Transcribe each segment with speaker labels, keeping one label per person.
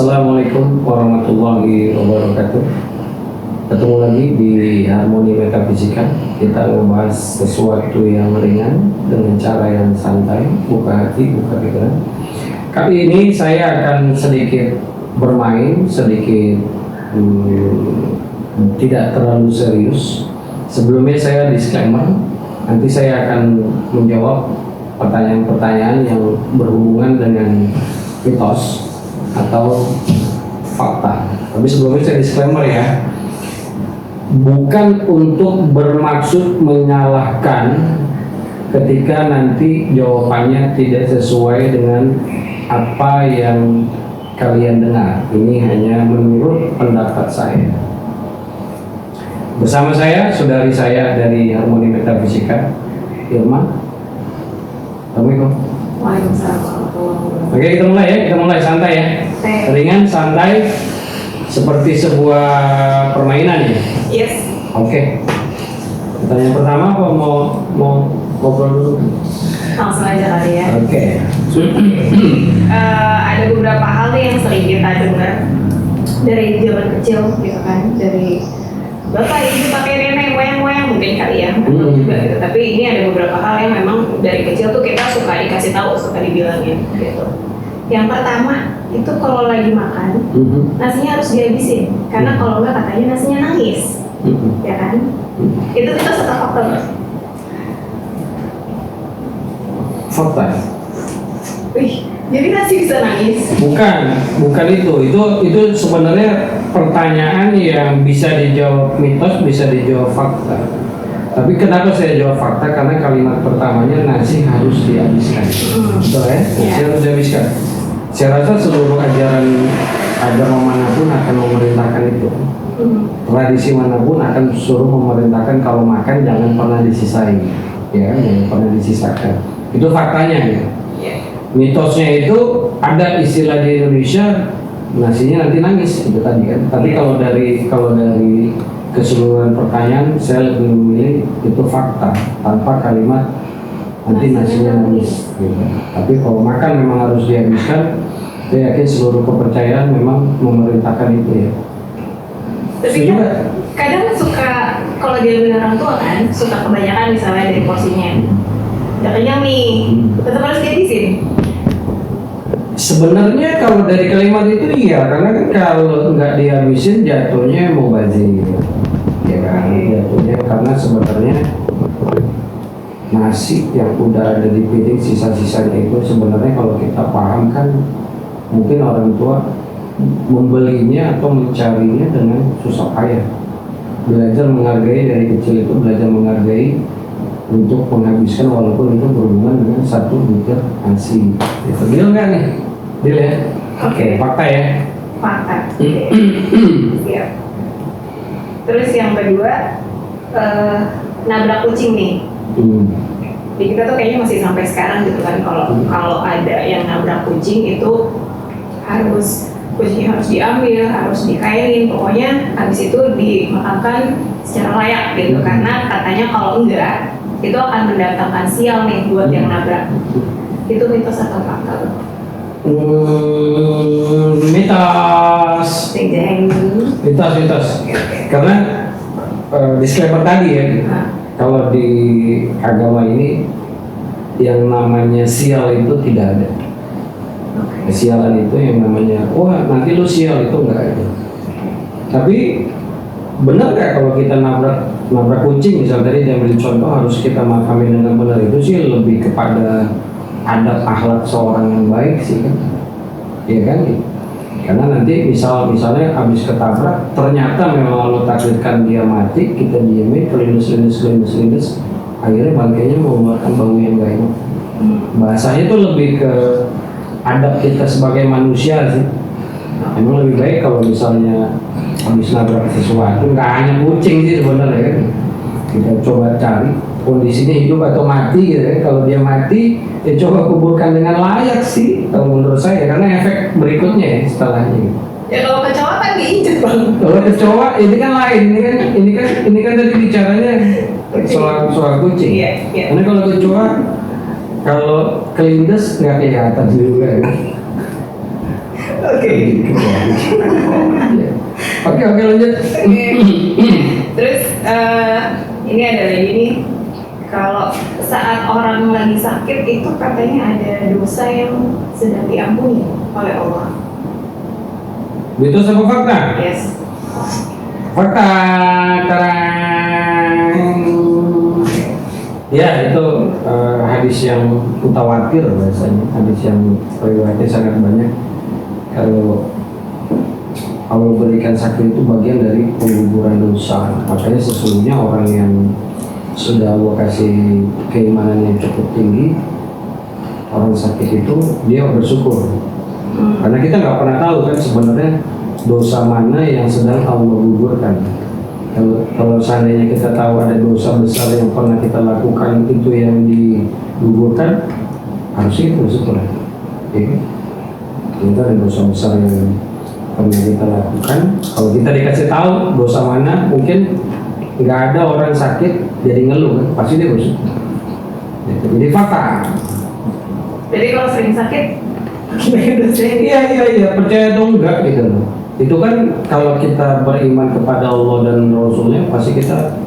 Speaker 1: Assalamualaikum warahmatullahi wabarakatuh. Ketemu lagi di Harmoni Metafisika. Kita membahas sesuatu yang ringan dengan cara yang santai, buka hati, buka pikiran. Kali ini saya akan sedikit bermain, sedikit tidak terlalu serius. Sebelumnya saya disclaimer, nanti saya akan menjawab pertanyaan-pertanyaan yang berhubungan dengan mitos atau fakta. Tapi sebelumnya saya disclaimer ya, bukan untuk bermaksud menyalahkan ketika nanti jawabannya tidak sesuai dengan apa yang kalian dengar. Ini hanya menurut pendapat saya. Bersama saya, saudari saya dari Harmoni Metafisika, Irma. Assalamualaikum.
Speaker 2: Waalaikumsalam.
Speaker 1: Oke, kita mulai santai ya. Ringan, santai, seperti sebuah permainan ya.
Speaker 2: Yes.
Speaker 1: Oke. Pertanyaan pertama apa mau ngobrol dulu?
Speaker 2: Langsung aja kali ya.
Speaker 1: Oke.
Speaker 2: Ada beberapa hal nih yang sering kita dengar dari zaman kecil gitu kan, dari bapak ibu pakai nenek moyang mungkin kali ya, juga gitu. Tapi ini ada beberapa hal yang memang dari kecil tuh kita suka dikasih tahu, suka dibilangin gitu. Yang pertama itu kalau lagi makan nasinya harus dihabisin, karena kalau enggak katanya nasinya nangis, ya kan? Itu kita suka fakta nggak?
Speaker 1: Fakta.
Speaker 2: Wih, jadi nasi bisa nangis?
Speaker 1: Bukan itu sebenarnya pertanyaan yang bisa dijawab mitos, bisa dijawab fakta. Tapi kenapa saya jawab fakta? Karena kalimat pertamanya nasi harus dihabiskan. Betul ya? Nasi harus dihabiskan. Saya rasa seluruh ajaran agama manapun akan memerintahkan itu. Tradisi manapun akan suruh memerintahkan kalau makan jangan pernah disisai, ya, jangan pernah disisakan. Itu faktanya ya. Mitosnya itu ada istilah di Indonesia, nasinya nanti nangis itu tadi kan. Tapi kalau dari keseluruhan pertanyaan saya lebih memilih itu fakta tanpa kalimat nanti nasinya nangis gitu. Tapi kalau makan memang harus dihabiskan. Saya yakin seluruh kepercayaan memang memerintahkan itu ya.
Speaker 2: Tapi kan kadang suka kalau dia orang tua kan suka kebanyakan misalnya dari porsinya. Udah kenyang nih, tetap harus dihabisin.
Speaker 1: Sebenarnya kalau dari kalimat itu iya, karena kan kalau nggak dihabisin jatuhnya mubazir, ya kan? Jatuhnya karena sebenarnya nasi yang udah ada di piring sisa-sisanya itu sebenarnya kalau kita paham kan mungkin orang tua membelinya atau mencarinya dengan susah payah. Belajar menghargai dari kecil itu, belajar menghargai untuk menghabiskan walaupun itu berhubungan dengan satu butir nasi. Itu deal nggak nih? Deal ya? Oke, fakta ya?
Speaker 2: Fakta. Siap. Terus yang kedua, nabrak kucing nih. Jadi kita tuh kayaknya masih sampai sekarang gitu kan, kalau ada yang nabrak kucing itu kucingnya harus diambil, harus dikainin, pokoknya habis itu dimakamkan secara layak gitu, karena katanya kalau enggak itu akan mendatangkan sial nih buat yang nabrak. Itu mitos atau fakta?
Speaker 1: Mitos. Mitos. Karena disclaimer tadi ya, kalau di agama ini yang namanya sial itu tidak ada. Kesialan itu yang namanya, wah nanti lu sial, itu enggak ada. Tapi benar nggak kalau kita nabrak kucing misalnya tadi diambil contoh harus kita makamin dengan benar, itu sih lebih kepada adab akhlak seorang yang baik sih kan, ya kan? Karena nanti misalnya habis ketabrak ternyata memang Allah takdirkan dia mati, kita diamin kelindes, akhirnya bangkainya mengeluarkan bau yang gak enak. Bahasanya itu lebih ke adab kita sebagai manusia sih. Emang lebih baik kalau misalnya habis nabrak sesuatu, nggak hanya kucing sih sebenarnya kan, kita coba cari kondisinya hidup atau mati gitu kan. Kalau dia mati ya coba kuburkan dengan layak sih kalau menurut saya, karena efek berikutnya ya setelahnya.
Speaker 2: Ya kalau kecoa kan diinjek bang.
Speaker 1: Kalau kecoa ini kan lain, ini kan tadi bicaranya soal kucing.
Speaker 2: Iya.
Speaker 1: Karena kalau kecoa kalau kelindes nggak kelihatan juga ya.
Speaker 2: Oke.
Speaker 1: Oke, lanjut.
Speaker 2: Terus ini ada lagi nih, kalau saat orang lagi sakit itu katanya ada dosa yang sedang diampuni oleh Allah.
Speaker 1: Mitos apa fakta?
Speaker 2: Yes.
Speaker 1: Fakta terang. Ya, itu hadis yang mutawatir biasanya, hadis yang riwayatnya sangat banyak. Kalau Allah berikan sakit itu bagian dari pengguguran dosa. Makanya sesungguhnya orang yang sudah Allah kasih keimanan yang cukup tinggi, orang sakit itu dia bersyukur. Karena kita nggak pernah tahu kan sebenarnya dosa mana yang sedang Allah gugurkan. Kalau seandainya kita tahu ada dosa besar yang pernah kita lakukan itu yang digugurkan, harusnya kita bersyukur. Ya. Kita ada dosa besar yang pernah kita lakukan. Kalau kita dikasih tahu dosa mana, mungkin nggak ada orang sakit jadi ngeluh kan, pasti dia bersyukur. Jadi fakta.
Speaker 2: Jadi kalau sering sakit, gimana dosanya?
Speaker 1: Iya, percaya atau enggak gitu loh. Itu kan kalau kita beriman kepada Allah dan Rasulnya, pasti kita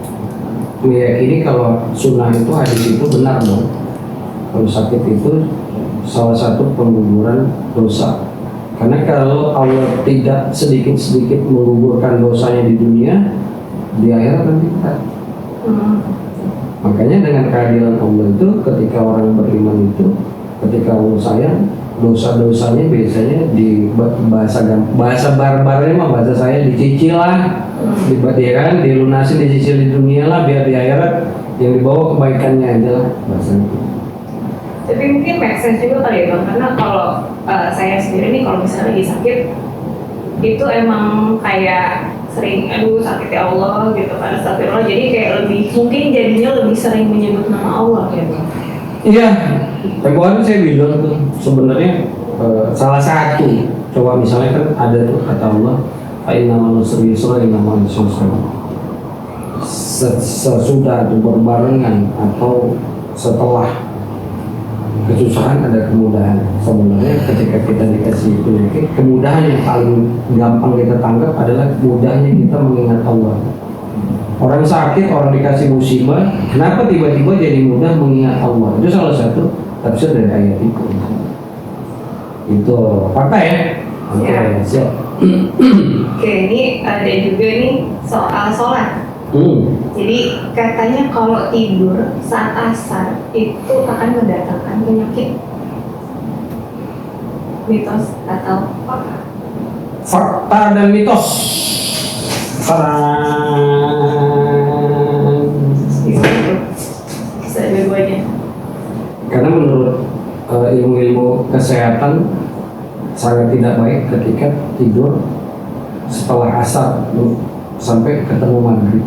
Speaker 1: meyakini kalau sunnah itu, hadis itu benar dong. Kalau sakit itu salah satu pengguguran dosa. Karena kalau Allah tidak sedikit-sedikit menggugurkan dosanya di dunia, di akhirat nanti kita. Makanya dengan keadilan Allah itu, ketika orang beriman itu, ketika Allah sayang, dosa-dosanya biasanya di bahasa barbarnya mah bahasa saya dicicil lah, kan, dilunasi, dicicil di dunia lah, biar di akhirat yang dibawa kebaikannya aja lah bahasanya.
Speaker 2: Tapi mungkin make sense juga kali ya Bang, karena kalau saya sendiri nih kalau misalnya lagi sakit itu emang kayak sering aduh sakit ya Allah gitu kan, astagfirullah, jadi kayak lebih mungkin jadinya lebih sering menyebut nama Allah gitu.
Speaker 1: Iya, kemarin saya bilang tuh sebenarnya salah satu, coba misalnya kan ada tuh kata Allah, innamal usri yusra, innamal usri yusra. Sesudah itu berbarengan atau setelah kesusahan ada kemudahan. Sebenarnya ketika kita dikasih penyakit, kemudahan yang paling gampang kita tangkap adalah mudahnya kita mengingat Allah. Orang sakit, orang dikasih musibah, kenapa tiba-tiba jadi mudah mengingat Allah? Itu salah satu tafsir dari ayat itu. Itu fakta ya? Oke, siap.
Speaker 2: Oke, ini ada juga nih soal sholat. Jadi katanya kalau tidur saat asar itu akan mendatangkan penyakit. Mitos atau fakta?
Speaker 1: Fakta dan mitos.
Speaker 2: Bisa dua-duanya.
Speaker 1: Karena menurut ilmu-ilmu kesehatan sangat tidak baik ketika tidur setelah asar sampai ketemu maghrib.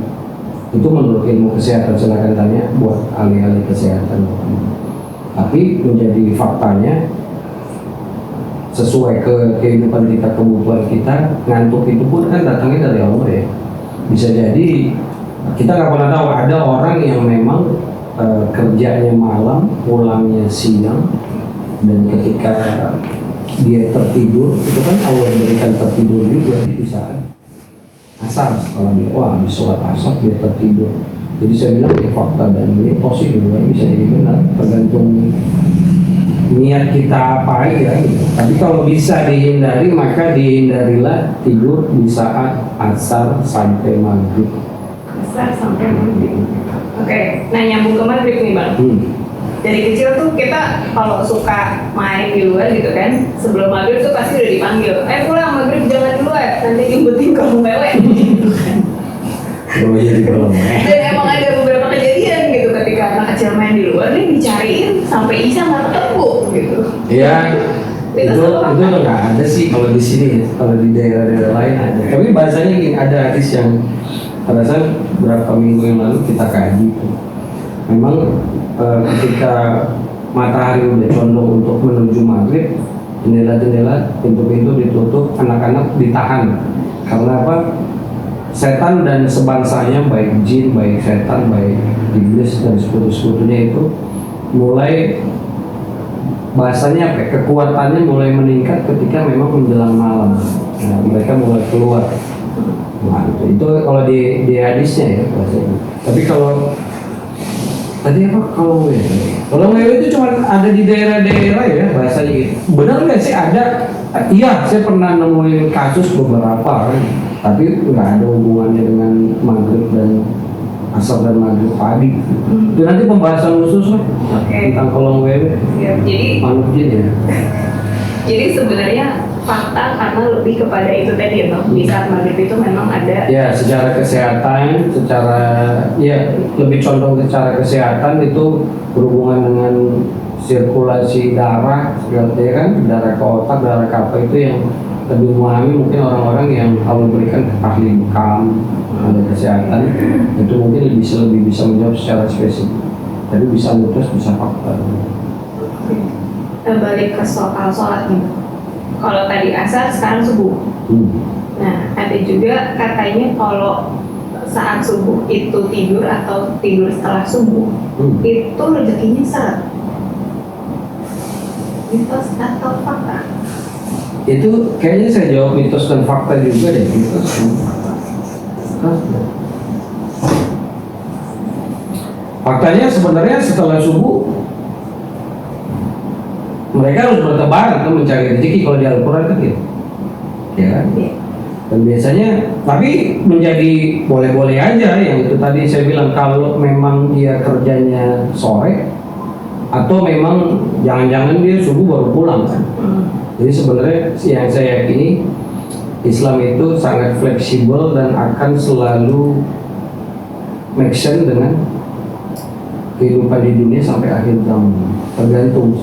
Speaker 1: Itu menurut ilmu kesehatan, silakan tanya buat ahli-ahli kesehatan. Tapi menjadi faktanya sesuai ke kehidupan kita, kebutuhan kita, ngantuk itu pun kan datangnya dari Allah ya. Bisa jadi kita nggak pernah tahu, ada orang yang memang kerjanya malam, pulangnya siang, dan ketika dia tertidur itu kan Allah berikan tertidur juga di saat asar. Kalau dia habis sholat asar dia tertidur. Jadi saya bilang ya fakta dan mitos itu juga bisa jadi benar, tergantung niat kita apa aja gitu. Tapi kalau bisa dihindari maka dihindarilah tidur di saat asar sampai maghrib.
Speaker 2: Asar sampai maghrib. Oke, nah nyambung ke maghrib nih Bang. Dari kecil tuh kita kalau suka main di luar gitu kan, sebelum maghrib tuh pasti udah dipanggil, pulang maghrib jangan di luar, nanti ngumpetin kolom lele gitu kan.
Speaker 1: Oh iya di kolom.
Speaker 2: Dan emang ada beberapa kejadian gitu ketika anak kecil main di luar nih dicariin sampai Isa nggak ketemu gitu.
Speaker 1: Iya. Itu nggak ada sih kalau di sini ya. Kalau di daerah-daerah lain ada. Tapi bahasanya gini, ada hadis yang pada berapa minggu yang lalu kita kaji. Memang ketika matahari udah condong untuk menuju maghrib, jendela-jendela, pintu-pintu ditutup, anak-anak ditahan. Karena apa? Setan dan sebangsanya, baik jin, baik setan, baik iblis dan sekutu-sekutunya itu mulai bahasanya apa? Kekuatannya mulai meningkat ketika memang menjelang malam. Nah, mereka mulai keluar. Nah, itu kalau di hadisnya ya bahasanya. Tapi kalau tadi apa kalau wewe itu cuma ada di daerah-daerah ya bahasanya gitu. Benar nggak sih ada? Iya, saya pernah nemuin kasus beberapa, tapi nggak ada hubungannya dengan maghrib dan asar dan maghrib pagi. Itu nanti pembahasan khusus lah tentang kolong wewe.
Speaker 2: Ya, jadi
Speaker 1: Manut jin ya.
Speaker 2: Jadi sebenarnya fakta karena lebih kepada itu tadi ya, di saat maghrib itu memang ada.
Speaker 1: Ya, secara kesehatan, secara ya lebih condong ke secara kesehatan itu berhubungan dengan sirkulasi darah, ya kan, darah ke otak, darah ke apa itu yang lebih memahami mungkin orang-orang yang kalau berikan ahli bekam, ahli kesehatan itu mungkin lebih bisa menjawab secara spesifik. Tapi bisa mitos, bisa fakta.
Speaker 2: Kita balik ke soal sholat nih. Kalau tadi asar, sekarang subuh. Nah, ada juga katanya kalau saat subuh itu tidur atau tidur setelah subuh itu rezekinya seret. Mitos atau fakta?
Speaker 1: Itu kayaknya saya jawab mitos dan fakta juga deh. Mitos dan fakta. Faktanya sebenarnya setelah subuh mereka harus bertebaran untuk mencari rezeki kalau di Al-Quran kan gitu. Ya kan? Dan biasanya, tapi menjadi boleh-boleh aja yang itu tadi saya bilang kalau memang dia kerjanya sore atau memang jangan-jangan dia subuh baru pulang kan. Jadi sebenarnya yang saya yakini Islam itu sangat fleksibel dan akan selalu make sense dengan kehidupan di dunia sampai akhir zaman. Tergantung.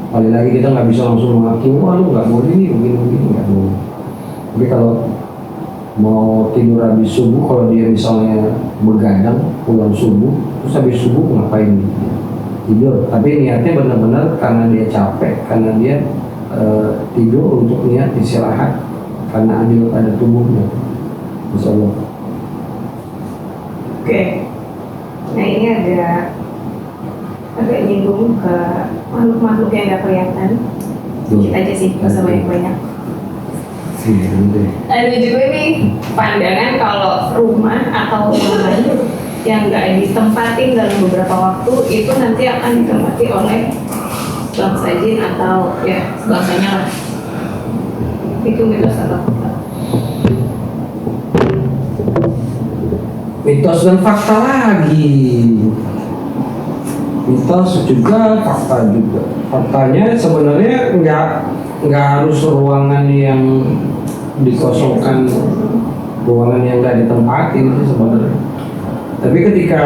Speaker 1: Kali lagi kita nggak bisa langsung menghakimi, wah lu nggak boleh nih begini nggak boleh. Tapi kalau mau tidur habis subuh, kalau dia misalnya begadang pulang subuh, terus habis subuh ngapain? Tidur. Tapi niatnya benar-benar karena dia capek, karena dia tidur untuk niat istirahat, karena adil pada tubuhnya. Insyaallah.
Speaker 2: Oke. Nah ini agak nyinggung ke makhluk-makhluk yang nggak kelihatan. Sedikit aja sih, nggak usah banyak-banyak. Ada juga nih pandangan kalau rumah atau ruangan yang nggak ditempatin dalam beberapa waktu itu nanti akan ditempati oleh bangsa jin atau ya bangsanya lah. Itu mitos atau fakta?
Speaker 1: Mitos dan fakta lagi. Mitos juga, fakta juga. Faktanya sebenarnya nggak harus ruangan yang dikosongkan, ruangan yang nggak ditempatin itu sebenarnya. Tapi ketika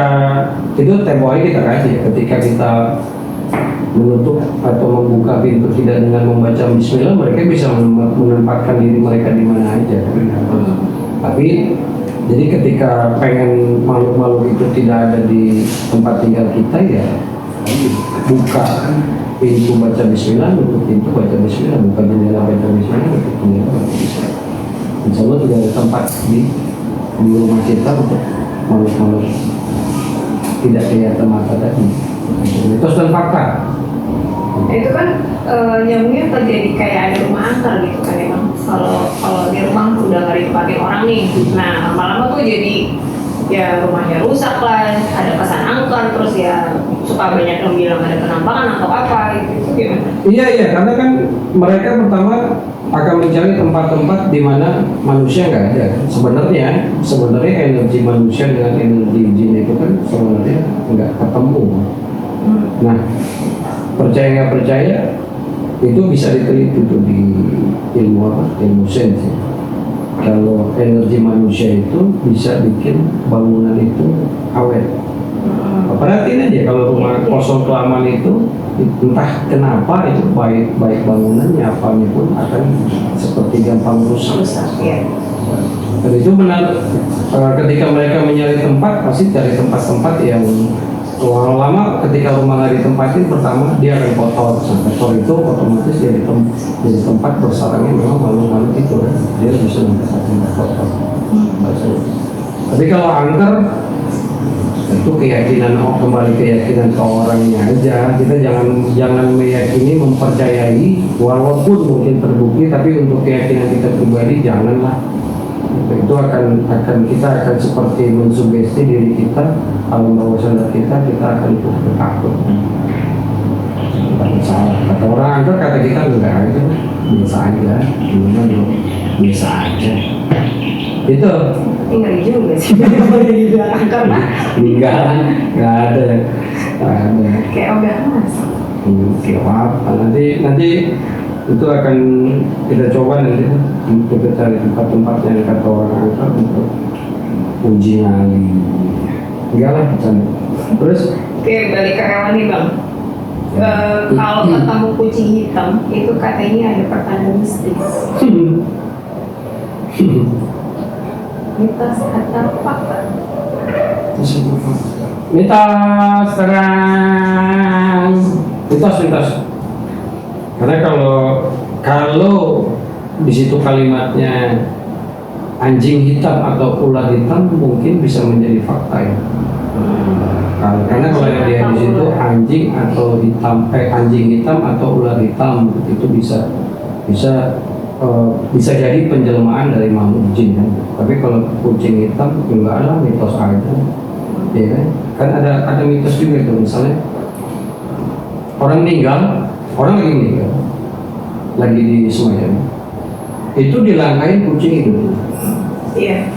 Speaker 1: itu tempo hari kita kasih, ketika kita menutup atau membuka pintu tidak dengan membaca Bismillah, mereka bisa menempatkan diri mereka di mana aja. Tapi jadi ketika pengen makhluk-makhluk itu tidak ada di tempat tinggal kita ya buka pintu baca Bismillah, tutup pintu baca Bismillah, buka jendela baca Bismillah, tutup jendela baca Bismillah. Insya Allah tidak ada tempat di rumah kita untuk makhluk-makhluk tidak kelihatan mata tadi. Mitos dan fakta.
Speaker 2: Itu kan nyamuknya terjadi kayak ada rumah angker gitu kan emang. Kalau di rumah udah nggak dipakai orang nih, nah lama-lama tuh jadi ya rumahnya rusak lah, ada pesan angker, terus ya suka banyak yang bilang ada penampakan atau apa gitu gimana?
Speaker 1: Iya, karena kan mereka pertama akan mencari tempat-tempat di mana manusia nggak ada. Sebenarnya energi manusia dengan energi jin itu kan sebenarnya nggak ketemu. Nah, percaya nggak percaya itu bisa diteliti tuh di ilmu sains. Kalau energi manusia itu bisa bikin bangunan itu awet. Perhatiin aja kalau rumah kosong kelamaan itu entah kenapa itu baik bangunannya apanya pun akan seperti gampang rusak. Dan itu benar ketika mereka mencari tempat pasti cari tempat-tempat yang lama-lama ketika rumah nggak ditempatin pertama dia akan kotor. Kotor itu otomatis jadi tempat bersarangnya memang makhluk-makhluk itu kan. Dia bisa membersarangkan kotor. Tapi kalau angker itu keyakinan, kembali keyakinan ke orangnya aja. Kita jangan meyakini, mempercayai walaupun mungkin terbukti, tapi untuk keyakinan kita pribadi janganlah. Itu akan kita akan seperti mensugesti diri kita, alam bawah sadar kita akan takut. Salah kata orang angker, kata kita enggak aja, biasa aja, gimana dong, biasa aja. Itu
Speaker 2: ngeri juga sih kalau dibilang angker mah.
Speaker 1: enggak ada.
Speaker 2: Kayak udah mas.
Speaker 1: Kayak apa? Nanti itu akan kita coba nanti untuk kita cari tempat-tempat yang kata orang angker untuk uji nyali. Enggak lah, bercanda. Terus?
Speaker 2: Oke, balik ke hewan nih bang. Kalau ketemu kucing hitam itu katanya ada pertanda mistis. Mitos atau fakta?
Speaker 1: Mitos terang. Mitos. Karena kalau di situ kalimatnya anjing hitam atau ular hitam mungkin bisa menjadi fakta ya. Karena kalau yang dia di situ anjing atau anjing hitam atau ular hitam itu bisa jadi penjelmaan dari makhluk jin kan. Tapi kalau kucing hitam enggak lah, mitos aja, ya kan? Kan ada mitos juga itu, misalnya orang lagi meninggal, lagi di semayam, itu dilangkahin kucing hidup.
Speaker 2: Iya,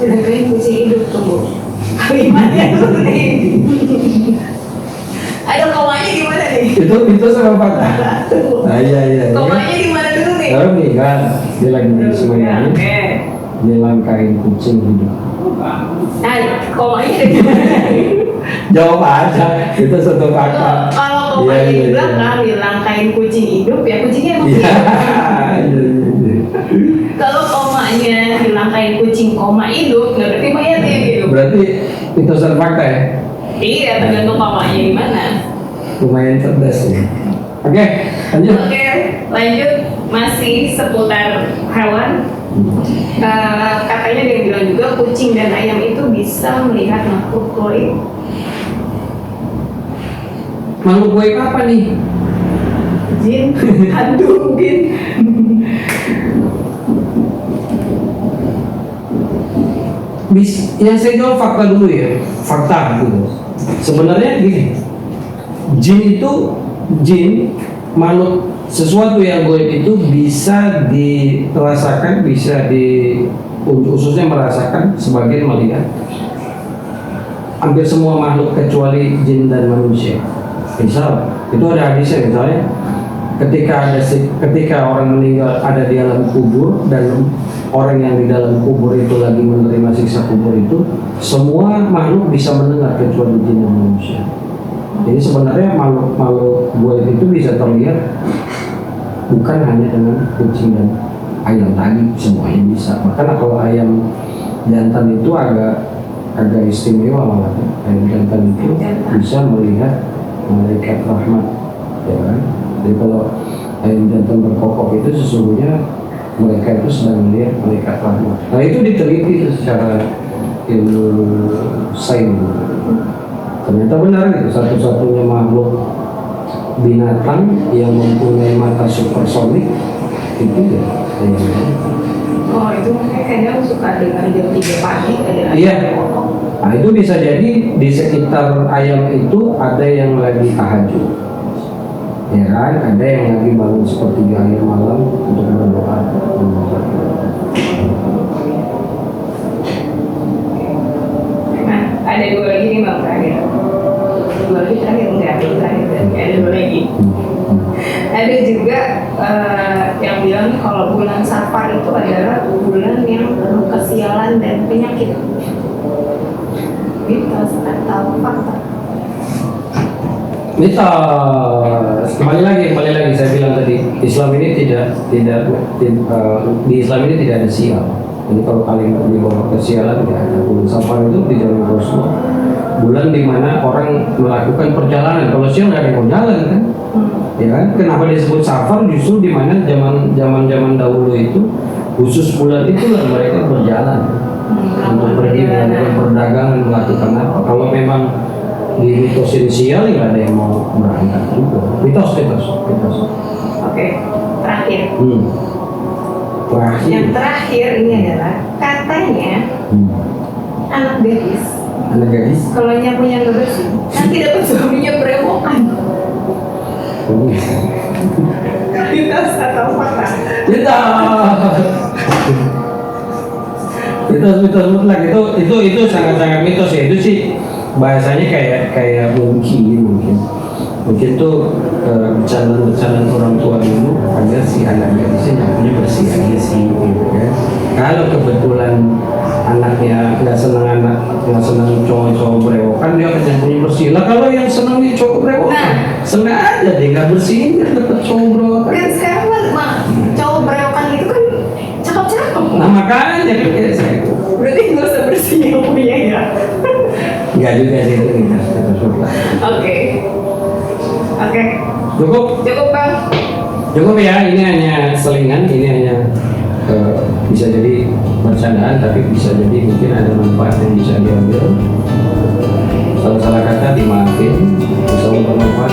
Speaker 2: dilangkahin kucing hidup tunggu. Kalimatnya tuh nih. Ada komanya gimana nih?
Speaker 1: Itu sama fakta. Nah, iya.
Speaker 2: Komanya gimana dulu nih?
Speaker 1: Lalu meninggal, dia lagi di semayam, dia langkahin kucing hidup.
Speaker 2: Nah, komanya dari mana?
Speaker 1: Jawab aja, itu satu fakta.
Speaker 2: Kalau komanya di belakang dilangkahin kucing hidup, ya kucingnya mati.
Speaker 1: Iya.
Speaker 2: Kalau komanya dilangkahin kucing koma hidup, nggak berarti mayatnya hidup.
Speaker 1: Berarti itu satu fakta ya?
Speaker 2: Iya, tergantung komanya di mana.
Speaker 1: Lumayan cerdas ya. Oke, lanjut.
Speaker 2: Oke, lanjut masih seputar hewan. Katanya dia bilang juga kucing dan ayam itu bisa melihat makhluk gaib.
Speaker 1: Makhluk gaib apa nih?
Speaker 2: Jin, hantu mungkin.
Speaker 1: Yang saya jawab fakta dulu ya, fakta dulu. Sebenarnya gini, jin makhluk sesuatu yang gaib itu bisa dirasakan, khususnya merasakan sebagian melihat. Hampir semua makhluk kecuali jin dan manusia. Misal itu ada hadisnya, misalnya ketika orang meninggal ada di alam kubur dan orang yang di dalam kubur itu lagi menerima siksa kubur itu, semua makhluk bisa mendengar kecuali jin dan manusia. Jadi sebenarnya makhluk gaib itu bisa terlihat bukan hanya dengan kucing dan ayam tadi, semuanya bisa. Bahkan kalau ayam jantan itu agak istimewa malah. Ayam jantan itu bisa melihat malaikat rahmat, ya kan? Jadi kalau ayam jantan berkokok itu sesungguhnya mereka itu sedang melihat malaikat rahmat. Nah itu diteliti secara ilmu sains. Ternyata benar itu, satu-satunya makhluk binatang yang mempunyai mata supersonik itu ya.
Speaker 2: Oh itu makanya kayaknya suka dengar jam 3 pagi ada.
Speaker 1: Iya. Nah itu bisa jadi di sekitar ayam itu ada yang lagi tahajud, ya kan? Ada yang lagi bangun sepertiga akhir malam untuk berdoa.
Speaker 2: Nah ada dua lagi nih bang terakhir. Dua lagi terakhir enggak? Ada dua lagi. Ada juga yang bilang kalau bulan Safar itu adalah bulan yang penuh kesialan dan penyakit. Mitos atau fakta?
Speaker 1: Mitos. Kembali lagi saya bilang tadi, Islam ini di Islam ini tidak ada sial. Jadi kalau kalian dibawa kesialan tidak ada. Bulan Safar itu di zaman Rasul, bulan di mana orang melakukan perjalanan. Kalau sial nggak ada yang mau jalan kan? Ya kan? Kenapa disebut Safar? Justru di mana zaman dahulu itu khusus bulan itulah mereka berjalan untuk pergi melakukan perdagangan, melakukan apa. Kalau memang di mitos inisial nggak ada yang mau berangkat juga. Mitos.
Speaker 2: Oke, terakhir.
Speaker 1: Terakhir.
Speaker 2: Yang terakhir ini adalah katanya anak gadis.
Speaker 1: Anak gadis.
Speaker 2: Kalau nyapunya nggak bersih, nanti dapat suaminya berewokan. Mitos atau fakta?
Speaker 1: Mitos mutlak itu sangat mitos ya. Itu sih bahasanya kayak mungkin tuh bercandaan orang tua dulu agar si anak gadisnya nyapunya bersih aja sih gitu kan. Kalau kebetulan anaknya nggak senang cowok berewokan, dia akan nyapunya bersih. Lah kalau yang senang nih cowok berewokan, senang aja dia nggak bersihin, dia dapat cowok berewokan.
Speaker 2: Kan sekarang mah cowok berewokan itu kan cakep-cakep.
Speaker 1: Nah makanya kan kayak saya.
Speaker 2: Berarti nggak usah bersih yang punya ya.
Speaker 1: Nggak juga sih itu mitos mutlak.
Speaker 2: Oke.
Speaker 1: Cukup
Speaker 2: Bang.
Speaker 1: Cukup ya, ini hanya selingan, ini hanya bisa jadi bercandaan, tapi bisa jadi mungkin ada manfaat yang bisa diambil. Salah kata dimaafin, bisa bermanfaat